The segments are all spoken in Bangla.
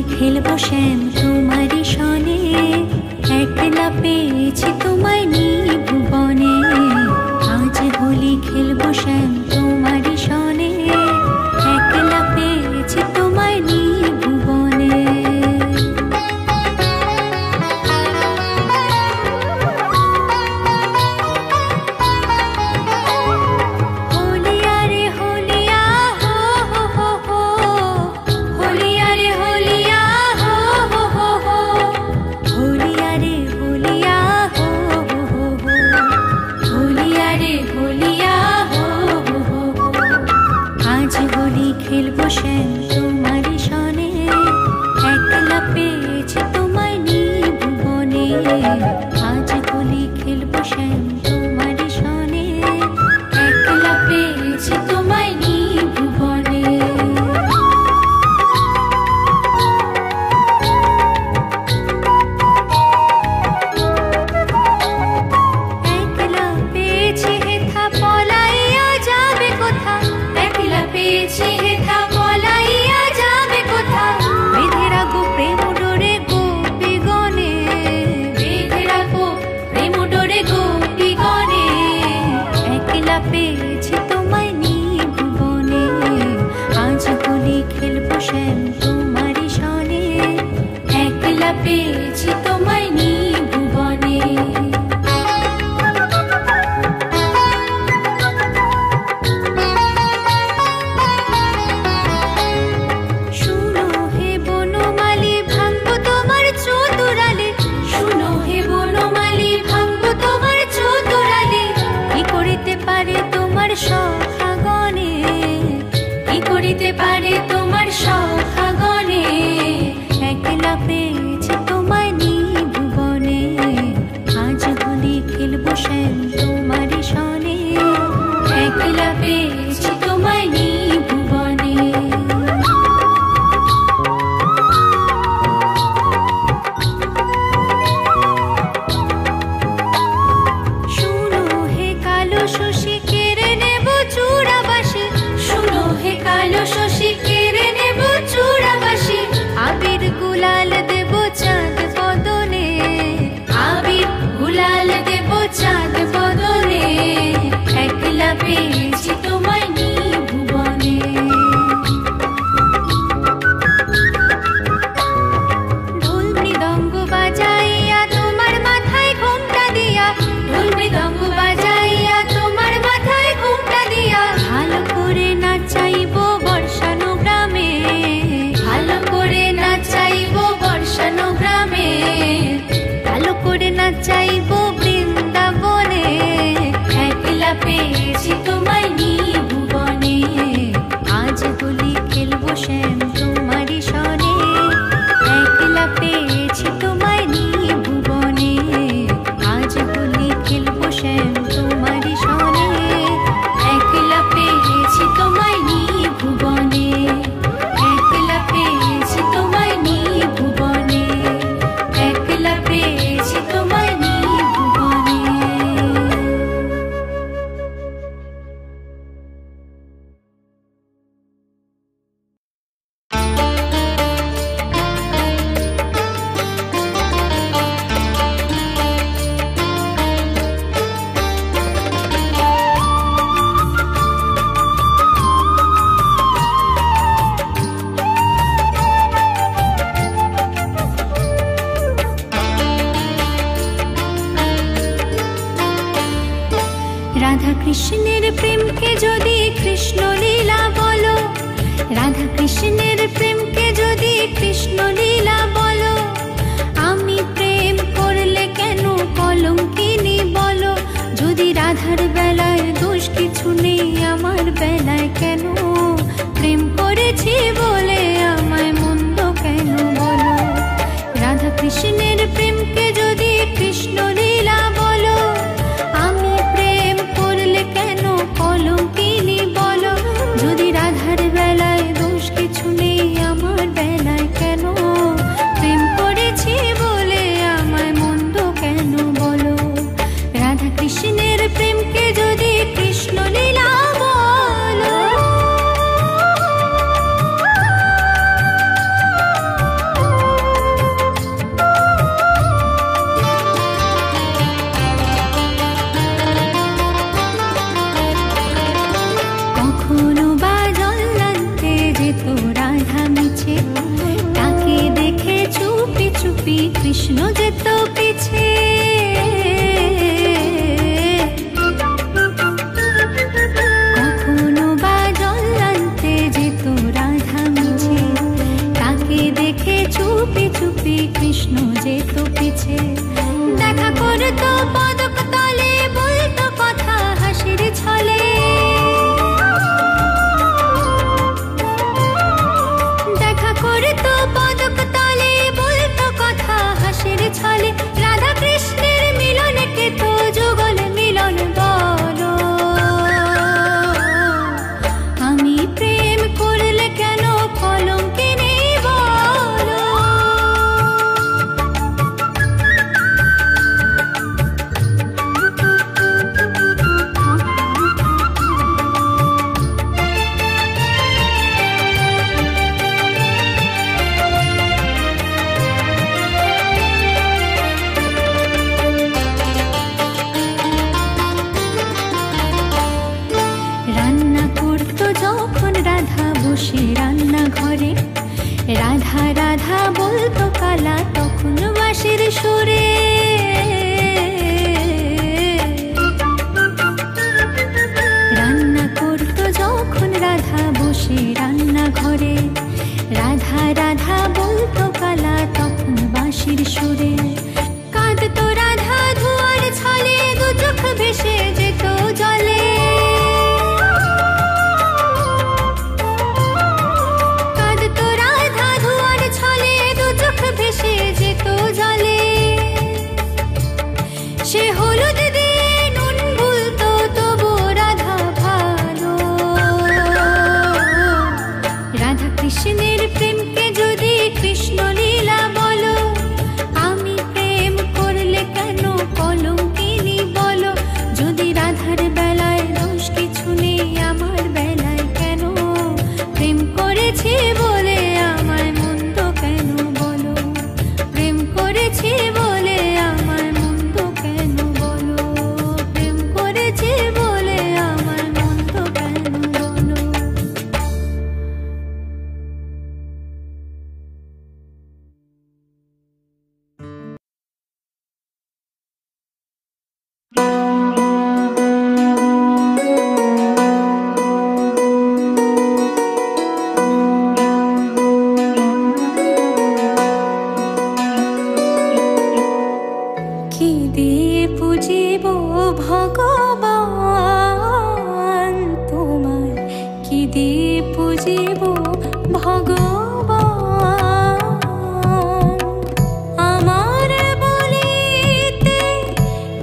খেলবো শ্যাম তোমারই সনে, একলা পেয়েছি তোমায় নিয়ে ভুবনে। আজ হোলি খেলবো শ্যাম তোমারই সনে, একলা পেয়েছি তোমায় নিয়ে ভুবনে। খেলবো শ্যাম তোমারই সনে, একলা পেয়েছি তোমায় নিয়ে ভুবনে। আজ হোলি খেলবো শ্যাম তোমারই সনে, একলা পেয়েছি তোমায় নিয়ে ভুবনে। একলা পেয়েছি হেথা পলাইয়া যাবে কোথা, একলা পেয়েছি হেথা পলাইয়া যাবে কোথা। বেঁধে রাখো প্রেম ডোরে গোপী গণে, বেঁধে রাখো প্রেম ডোরে গোপী গণে। একলা পেয়েছি তোমায় নিয়ে ভুবনে। আজ হোলি খেলবো শ্যাম তোমারই সনে, একলা পেয়েছি তোমায় নিয়ে ভুবনে। সখাগণে কি করিতে পারে তোমার সখাগণে, একলা পেয়েছি তোমায় নিয়ে ভুবনে। আজ হোলি খেলবো শ্যাম তোমারই সনে, একলা পেয়েছি তোমায় নিয়ে ভুবনে। শুনো হে কালো শশী কেড়ে নেব চূড়াবাসী, শুনো হে কালো শশী কেড়ে নেব চূড়াবাসী। আবির গুলাল দেব চাঁদ বদনে, আবির গুলাল দেব চাঁদ বদনে। একলা পেয়েছি তোমায় নিয়ে ভুবনে। ঢোল মৃদঙ্গ বাজাইয়া তোমার মাথায় ঘোমটা দিয়া, ঢোল মৃদঙ্গ বাজাইয়া তোমার মাথায় ঘোমটা দিয়া। ভালো করে নাচাইবো বর্ষানো গ্রামে, ভালো করে নাচাইবো বর্ষানো গ্রামে। ভালো করে নাচাইবো বৃন্দাবনে, একলা পেয়েছি তোমায় নিয়ে ভুবনে। আজ হোলি খেলবো শ্যাম তোমারই সনে, একলা পেয়েছি তোমায় নিয়ে ভুবনে। আজ হোলি খেলবো শ্যাম তোমারই সনে, একলা পেয়েছি তোমায় নিয়ে ভুবনে। একলা পেয়েছি তোমায় নিয়ে ভুবনে, একলা পেয়েছি তোমায় নিয়ে ভুবনে। রাধা কৃষ্ণের প্রেমকে যদি কৃষ্ণ লীলা বলো, রাধা কৃষ্ণের প্রেমকে যদি কৃষ্ণ লীলা বলো। আমি প্রেম করলে কেন কলঙ্কিনী বলো, যদি রাধার বেলায় দোষ কিছু নেই আমার বেলায় কেন। প্রেম করেছি বলে আমায় মন্দ কেন বলো। রাধা কৃষ্ণের প্রেমকে যদি কৃষ্ণ লীলা বলো, আমি প্রেম করলে কেন কলঙ্কিনী বলো। যদি রাধার বেলায় দোষ কৃষ্ণ যেত পিছে। কখনো বা জল আনতে যেত রাধা মিছে, তাকে দেখে চুপি চুপি কৃষ্ণ যেত পিছে। দেখা করতো পদক তলে, বলতো কথা হাসির ছলে। দেখা করতো পদক তলে, বলতো কথা হাসির ছলে। রাধা কৃষ্ণের মিলনকে তো যুগল মিলন বলো। আমি প্রেম করলে কেন কলঙ্কিনী বলো। রান্না করতো যখন রাধা বসে রান্না ঘরে, রাধা রাধা বলতো কালা তখন বাঁশির সুরে। রান্না করতো যখন রাধা বসে রান্না ঘরে, রাধা রাধা বলতো কালা তখন বাঁশির সুরে। কাঁদতো রাধা ধোয়ার ছলে, দু চোখ ভেসে যেত জলে। কাঁদতো রাধা ধোয়ার ছলে, দু চোখ ভেসে যেত জলে। সে হলুদ দিয়ে নুন ভুলতো, তবু রাধা ভালো। রাধা কৃষ্ণের প্রেমকে যদি কৃষ্ণ লীলা বলো, আমি প্রেম করলে কেন কলঙ্কিনী বলো। যদি রাধার বেলায় দোষ কিছু নেই, আমার বেলায় কেন। প্রেম করেছি বলে আমায় মন্দ কেন বলো। প্রেম করেছি বলে আমায় মন্দ কেন বলো। প্রেম করেছি বলে আমায় মন্দ কেন বলো। কি দিয়ে পুজিব ভগবান তোমায়, কি দিয়ে পুজিব ভগবান। আমার বলিতে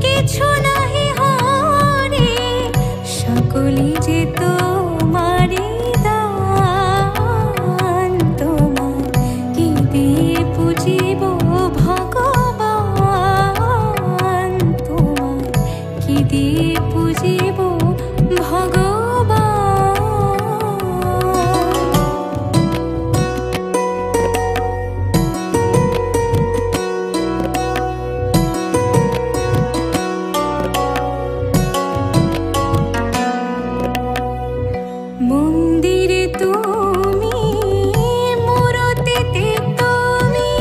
কিছু নাহি হরি, সকলি যে তোমারি দান। তোমায় কি দিয়ে পুজিব ভগবান, তোমায় কি দিয়ে পুজিব ভগবান। মন্দিরে তুমি, মূরতিতে তুমি,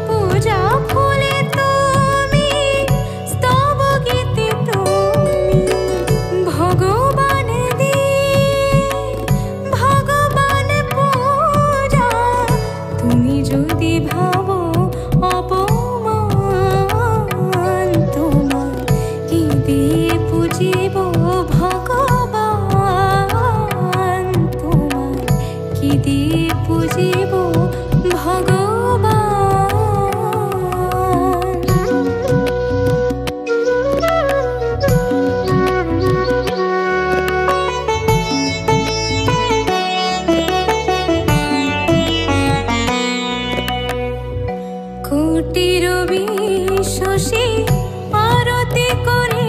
পূজা ফুলে তুমি, স্তব গীতে তুমি। ভগবান দিয়ে ভগবান পূজা, তুমি যদি ভাবো অপমান। তোমায় কি দিয়ে পুজিব ভগবান, তোমায় কি দিয়ে পুজিব ভগবান। কোটি রবি শশী আরতি করে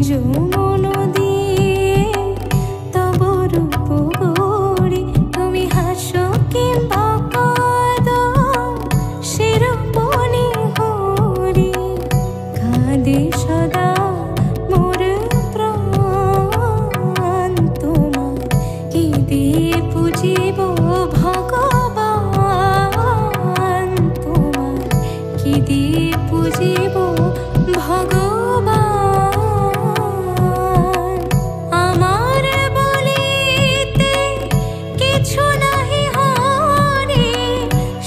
যৌবন দিয়ে তব রূপ গড়ে তুমি হাসো কিংবা কাঁদো সে রূপ নিহরে কাঁদে সদা মোর প্রাণ তোমার কি দিয়ে পুজিব ভগবান তোমার কি দিয়ে পুজিব ভগবান আমার বলিতে কিছু নাহি হরে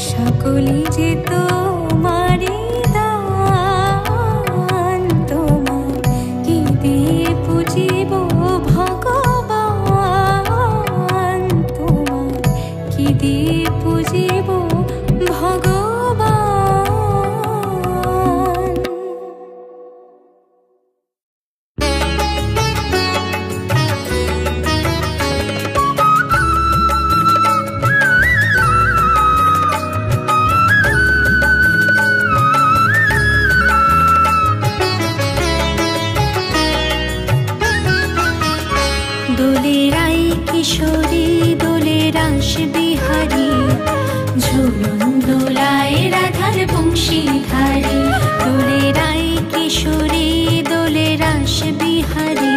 সকলি যে তোমারি দান তোমার কি দিয়ে পুজিব ভগবান তোমার কি দিয়ে পুজিব ভগবান। দোলেরাই কিশোরী দোলে রাস বিহারী ঝুলন দোলায় রাধার বংশীধারী দোলেরাই কিশোরী দোলে রাস বিহারী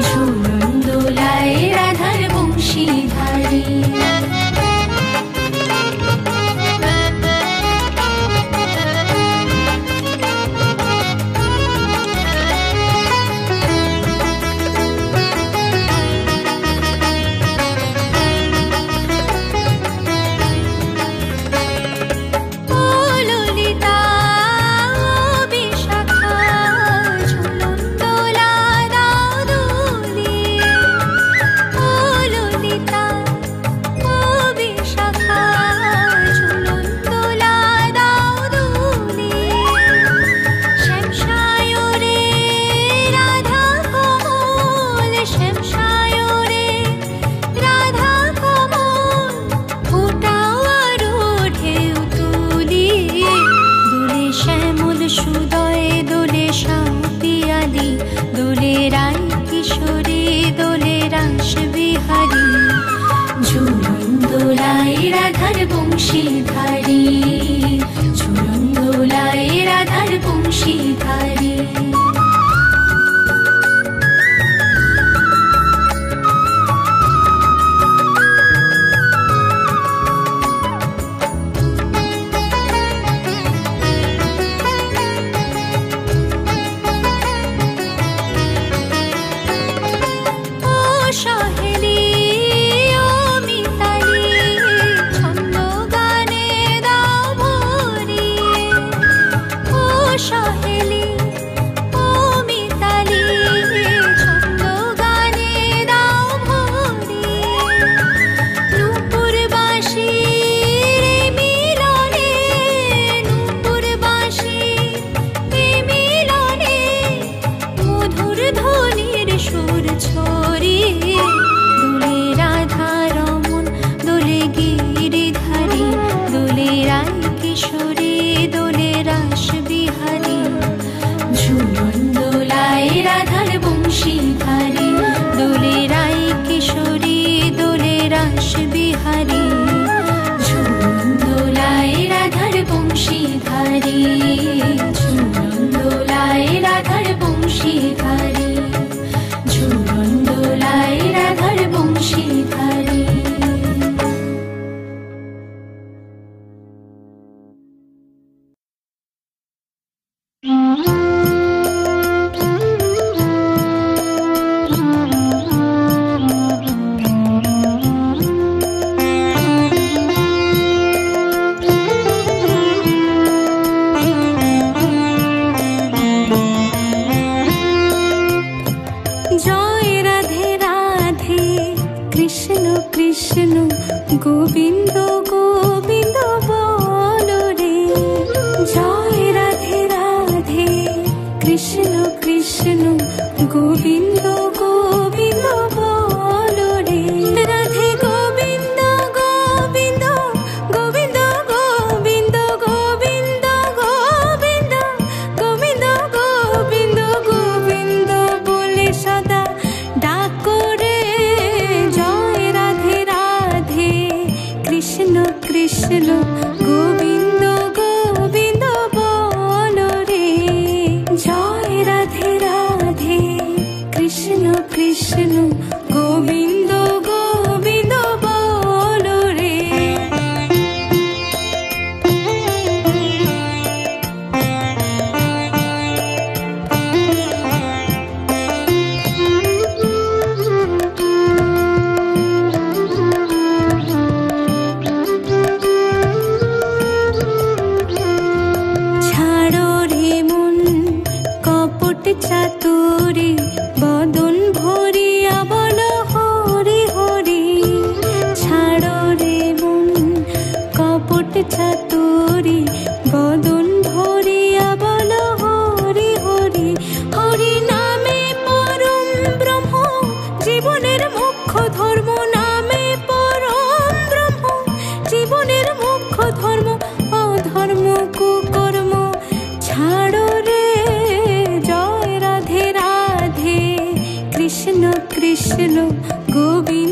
ঝুলন দোলায় রাধার বংশীধারী রাধার বংশীধারী ঝুলন দোলায় রাধার বংশীধারী গোবিন্দ গোবিন্দ বলো রে, জয় রাধে রাধে কৃষ্ণ কৃষ্ণ গোবিন্দ গোবিন্দ বলো রে। রাধে গোবিন্দ গোবিন্দ গোবিন্দ গোবিন্দ গোবিন্দ গোবিন্দ গোবিন্দ গোবিন্দ গোবিন্দ কৃষ্ণ গোবিন্দ গোবিন্দ বলো রে। ছাড়ো রে মন কপট চাতুরি, বদন ভরিয়া বলো হরি হরি। ছাড়ো রে মন কপট চাতুরি, বদন ভরিয়া বলো হরি হরি। হরি নামে পরম ব্রহ্ম জীবনের মুখ্য ধর্ম, নামে পরম ব্রহ্ম জীবনের মুখ্য ধর্ম। অধর্ম কুকর্ম ছাড়ো রে, জয় রাধে রাধে, কৃষ্ণ কৃষ্ণ গোবিন্দ